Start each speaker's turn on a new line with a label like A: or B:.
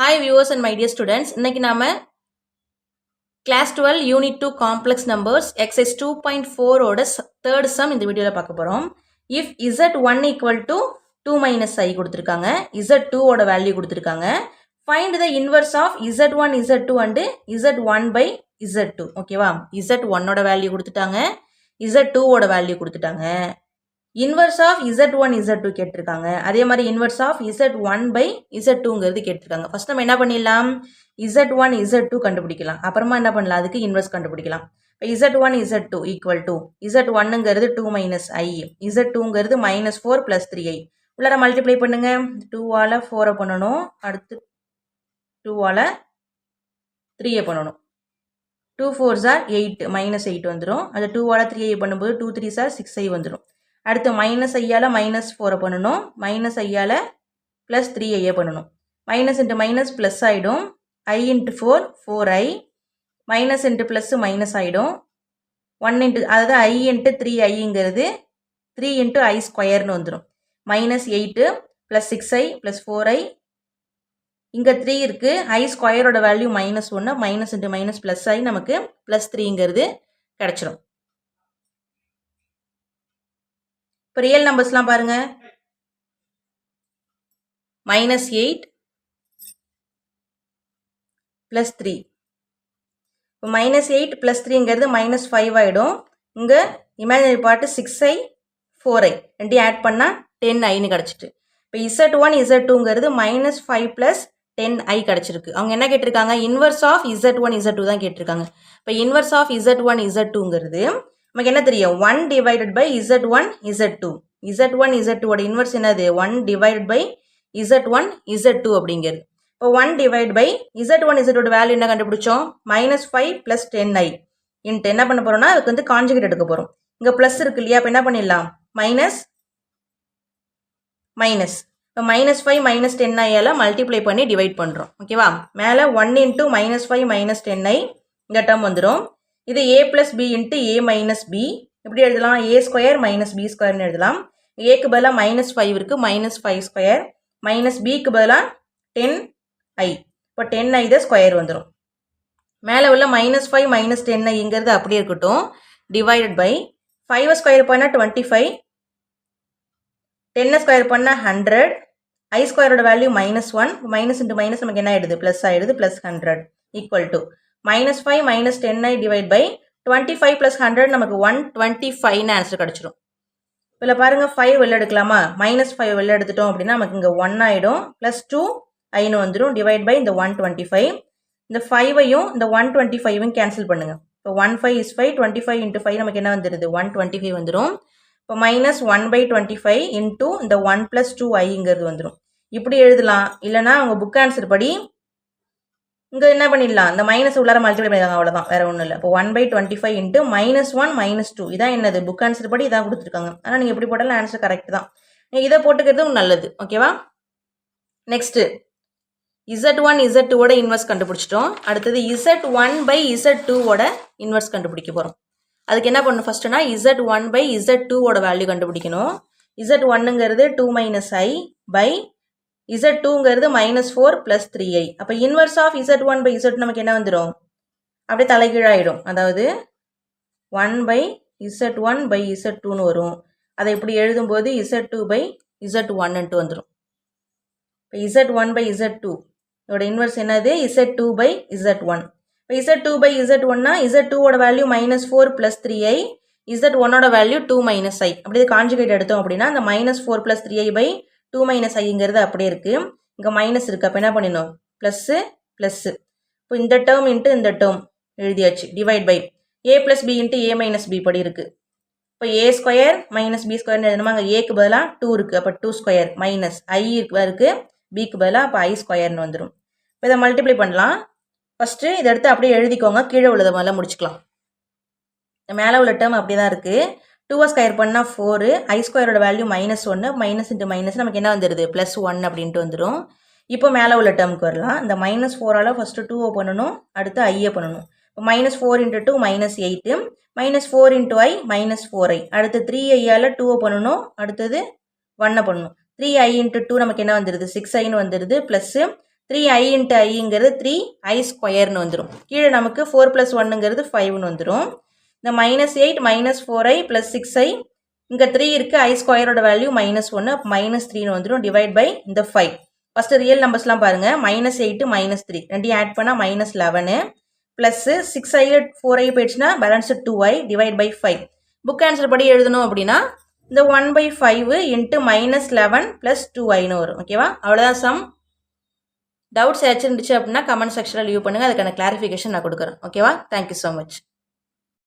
A: Hi viewers and my dear students, இன்னைக்கு நாம class 12 unit 2 complex numbers exercise 2.4 ஓட third sum இந்த வீடியோல பார்க்க போறோம். If z1 equal to 2 minus I கொடுத்திருக்காங்க, z2 ஓட வேல்யூ கொடுத்திருக்காங்க. Find the inverse of z1, z2 and z1 by z2. ஓகேவா? z1 ஓட வேல்யூ கொடுத்துட்டாங்க, z2 ஓட வேல்யூ கொடுத்துட்டாங்க. இன்வர்ஸ் ஆஃப் z1 z2 கேட்டிருக்காங்க. அதே மாதிரி இன்வர்ஸ் ஆஃப் z1 by z2ங்கிறது கேட்டிருக்காங்க. ஃபர்ஸ்ட் நம்ம என்ன பண்ணிடலாம், z1 z2 கண்டுபிடிக்கலாம். அப்புறமா என்ன பண்ணலாம், அதுக்கு இன்வர்ஸ் கண்டுபிடிக்கலாம். z1 z2 ஈக்குவல் டு z1ங்கிறது 2 மைனஸ் ஐ, z2ங்கிறது மைனஸ் 4 ப்ளஸ் 3i. உள்ளார மல்டிப்ளை பண்ணுங்க. 2ஆல் 4 பண்ணணும், அடுத்து 2ஆல் 3 பண்ணணும். 2 4s are 8, மைனஸ் 8 வந்துடும். அது 2ஆல் 3i பண்ணும்போது 2 3s are 6i வந்துடும். அடுத்து மைனஸ் ஐயால் மைனஸ் 4 பண்ணணும், மைனஸ் ஐயால் ப்ளஸ் 3ஐ பண்ணணும். மைனஸ் இன்ட்டு மைனஸ் ப்ளஸ் ஆகிடும், i into 4 4i, minus into plus minus ஆகிடும். 1 இன்ட்டு அதாவது ஐ இன்ட்டு 3iங்கிறது 3 இன்ட்டு ஐ ஸ்கொயர்னு வந்துடும். Minus 8 plus 6i plus 4i, இங்கே 3 இருக்குது, ஐ ஸ்கொயரோட value minus 1, minus into minus plus ஆகி நமக்கு ப்ளஸ் 3ங்கிறது கிடச்சிடும். இப்போ ரியல் நம்பர்ஸ்லாம் பாருங்க, மைனஸ் 8 ப்ளஸ் 3. இப்போ மைனஸ் 8 ப்ளஸ் 3ங்கிறது மைனஸ் 5 ஆகிடும். இங்கே இமேஜினரி பார்ட்டு 6i 4i ரெண்டையும் ஆட் பண்ணால் 10iன்னு கிடச்சிட்டு. இப்போ z1 z2ங்கிறது மைனஸ் 5 ப்ளஸ் 10i கிடச்சிருக்கு. அவங்க என்ன கேட்டிருக்காங்க, இன்வர்ஸ் ஆஃப் z1 z2 தான் கேட்டிருக்காங்க. இப்போ இன்வர்ஸ் ஆஃப் z1 z2ங்கிறது நமக்கு என்ன தெரியும், 1 divided by z1 z2. z1 z2 ஓட இன்வர்ஸ் என்னது, 1 டிவைடட் பை z1 z2 அப்படிங்கிறது. இப்போ 1 divide by z1 z2 value என்ன கண்டுபிடிச்சோம், மைனஸ் 5 ப்ளஸ் 10i இன்ட்டு என்ன பண்ண போகிறோம்னா அதுக்கு வந்து கான்ஜுகேட் எடுக்க போகிறோம். இங்கே ப்ளஸ் இருக்கு இல்லையா, இப்போ என்ன பண்ணிடலாம், மைனஸ் மைனஸ். இப்போ மைனஸ் 5 மைனஸ் 10iயால் மல்டிப்ளை பண்ணி டிவைட் பண்ணுறோம். ஓகேவா, மேலே 1 இன்ட்டு மைனஸ் 5 மைனஸ் 10i இந்த டேர்ம் வந்துடும். இது a plus b into a minus b, எப்படி எழுதலாம், a ஸ்கொயர் மைனஸ் பி ஸ்கொயர்னு எழுதலாம். ஏக்கு பதிலாக மைனஸ் 5 இருக்குது, மைனஸ் 5 ஸ்கொயர், மைனஸ் பிக்கு பதிலாக 10i, இப்போ 10i தான் ஸ்கொயர் வந்துடும். மேலே உள்ள மைனஸ் 5 மைனஸ் 10iங்கிறது அப்படியே இருக்கட்டும், டிவைடட் பை 5 ஸ்கொயர் பண்ணால் 25, 10 ஸ்கொயர் பண்ணால் 100, ஐ ஸ்கொயரோட value minus 1, minus into minus நமக்கு என்ன ஆகிடுது, ப்ளஸ் ஆகிடுது, plus 100 equal to minus 5 minus 10i divide by 25 plus 100 நமக்கு 125ன்னு ஆன்சர் கிடச்சிடும். இதில் பாருங்கள் 5 வெளில எடுக்கலாமா, மைனஸ் 5 வெளில எடுத்துட்டோம் அப்படின்னா நமக்கு இங்கே 1 ஆகிடும், ப்ளஸ் 2iன்னு வந்துடும், டிவைட் பை இந்த 125. இந்த 5ஐயும் இந்த 125ஐயும் கேன்சல் பண்ணுங்கள். இப்போ 15 is 5, 25 இன்ட்டு 5 நமக்கு என்ன வந்துடுது, 125 வந்துடும். இப்போ மைனஸ் 1/25 இன்ட்டு இந்த 1 ப்ளஸ் 2iங்கிறது வந்துடும். இப்படி எழுதலாம், இல்லைனா அவங்க புக் ஆன்சர் படி இங்கே என்ன பண்ணிடலாம், இந்த மைனஸ் உள்ளார மல்டிப்ளை பண்ணிடுறாங்க, அவ்வளோதான், வேறு ஒன்றும் இல்லை. இப்போ 1/25 இன்ட்டு மைனஸ் 1 மைனஸ் 2 இதான் என்னது, புக் ஆன்சர் படி இதான் கொடுத்துருக்காங்க. ஆனால் நீங்கள் எப்படி போட்டாலும் ஆன்சர் கரெக்ட் தான், நீங்கள் இதை போட்டுக்கிறது நல்லது. ஓகேவா, நெக்ஸ்ட்டு z1 z2ஓட இன்வர்ஸ் கண்டுபிடிச்சிட்டோம். அடுத்தது z1 பை z2ஓட இன்வர்ஸ் கண்டுபிடிக்க போகிறோம். அதுக்கு என்ன பண்ணணும், ஃபஸ்ட்டுனா z1 பை z2ஓட வேல்யூ கண்டுபிடிக்கணும். z1ங்கிறது 2 மைனஸ் ஐ பை z2ங்கிறது மைனஸ் 4 ப்ளஸ் 3i. அப்போ inverse of z1 by z2 நமக்கு என்ன வந்துடும், அப்படியே தலைகீழாயிடும். அதாவது 1 பை z1 பை z2ன்னு வரும். அதை இப்படி எழுதும்போது z2 பை z1ன்ட்டு வந்துடும். இப்போ z1 பை z2 இதோட இன்வர்ஸ் என்னது, z2 பை z1. இப்போ z2 பை z1னா z2ஓட வேல்யூ மைனஸ் 4 ப்ளஸ் 3i, z1ஓட வேல்யூ 2 மைனஸ் ஐ. அப்படியே கான்ஜுகேட் எடுத்தோம் அப்படின்னா அந்த minus 4 plus 3i by 2 minus ஐங்கிறது அப்படியே இருக்குது. இங்கே மைனஸ் இருக்குது, அப்போ என்ன பண்ணிடணும், ப்ளஸ்ஸு ப்ளஸ்ஸு. இப்போ இந்த டேர்ம் இன்ட்டு இந்த டேர்ம் எழுதியாச்சு, divide by a plus b into a minus b படி இருக்குது. இப்போ a ஸ்கொயர் மைனஸ் பி ஸ்கொயர்னு எழுதணுமா, அங்கே ஏக்கு பதிலாக 2 இருக்குது, அப்போ 2 ஸ்கொயர் மைனஸ் ஐ இருக்குது, பிக்கு பதிலாக அப்போ ஐ ஸ்கொயர்னு வந்துடும். இப்போ இதை மல்டிப்ளை பண்ணலாம். ஃபஸ்ட்டு இதை எடுத்து அப்படியே எழுதிக்கோங்க, கீழே உள்ளதை முதல்ல முடிச்சுக்கலாம். மேலே உள்ள டேர்ம் அப்படி தான் இருக்குது. 2 ஸ்கொயர் பண்ணால் 4, ஐ ஸ்கொயரோட value minus 1, minus into minus நமக்கு என்ன வந்துடுது, ப்ளஸ் 1 அப்படின்ட்டு வந்துடும். இப்போ மேலே உள்ள டேர்முக்கு வரலாம். இந்த மைனஸ் 4ஆல் ஃபஸ்ட்டு 2 பண்ணணும், அடுத்து ஐயை பண்ணணும். இப்போ minus 4 into 2 minus 8, minus 4 into i minus 4i, அடுத்து 3iயால் 2 பண்ணணும், அடுத்தது 1 பண்ணணும். 3i இன்ட்டு 2 நமக்கு என்ன வந்துடுது, 6iன்னு வந்துடுது, ப்ளஸ்ஸு 3i இன்ட்டு ஐங்கிறது 3i ஸ்கொயர்னு வந்துடும். கீழே நமக்கு 4 + 1ங்கிறது 5ன்னு வந்துடும். இந்த -8 -4i + 6i இங்கே 3 இருக்குது, ஐ ஸ்கொயரோட வேல்யூ -1, -3ன்னு வந்துடும். டிவைட் பை இந்த 5. ஃபஸ்ட்டு ரியல் நம்பர்ஸ்லாம் பாருங்கள். -8 -3 ரெண்டையும் ஆட் பண்ணால் -11 ப்ளஸ் 6i 4i போயிடுச்சுன்னா balance 2i divide by 5. Book answer படி எழுதணும் அப்படின்னா இந்த 1/5 இன்ட்டு -11 ப்ளஸ் 2iன்னு வரும். ஓகேவா? அவ்வளோதான் சம். டவுட்ஸ் ஏதாச்சும் இருந்துச்சு அப்படின்னா கமெண்ட் செக்ஷனில் லீவ் பண்ணுங்கள். அதுக்கான கிளாரிஃபிகேஷன் நான் கொடுக்குறேன். ஓகேவா? Thank you so much.